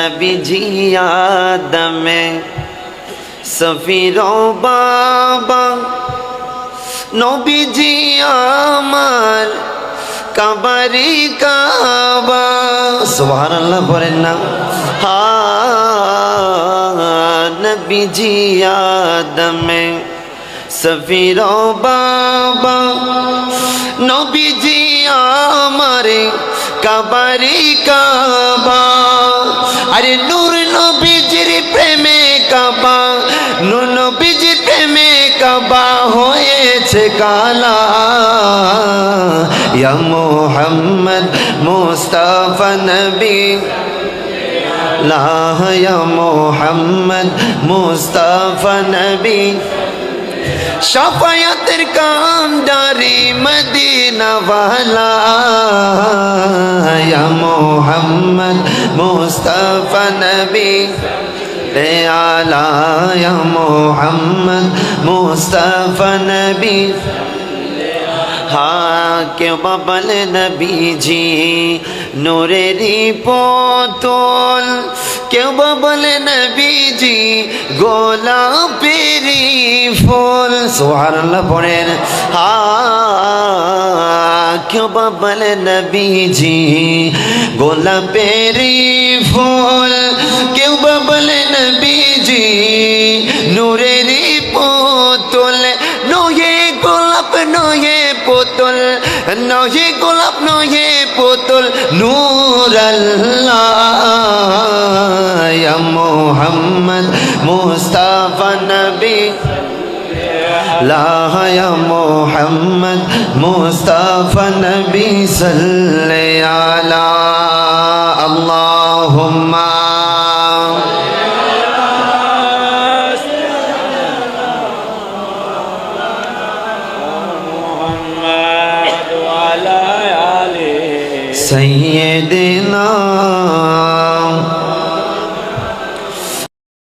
নবীজি আদমে সফিরো বাবা নবীজি আমার কাবারি কাবা সুবহানাল্লাহ বলেন না হা নবীজি আদমে সফিরো বাবা নবীজি আমার কাবারি কাবা আরে নূর নবীজির প্রেমে কাবা নূর নবীজির প্রেমে কাবা হয়েছে কালা ইয়া মুহাম্মদ মুস্তাফা নবী লা ইয়া মুহাম্মদ মুস্তাফা নবী শাফায়াতের কামদারি মদিনা ওয়ালা ইয়া মুহাম্মদ মুস্তাফা নবী রে আলা ইয়া মুহাম্মদ মুস্তাফা নবী হ্যাঁ কেউ বলে নবীজি নূরেরি পুতুল কেউ বলে নবীজি গোলাপেরি ফুল সুবহানাল্লাহ পড়েন হ্যাঁ কেউ বলে নবীজি গোলাপেরি ফুল কেউ বলে নবীজি নূরেরি পুতুল নয়ে গোলাপ নয়ে পুতুল নহে গোলাপ নহে পুতুল নূর আল্লাহ ইয়া মুহাম্মদ মুস্তাফা নবী লা ইয়া মুহাম্মদ মুস্তাফা নবী সাল্লি আলা আল্লাহুম্মা سيدنا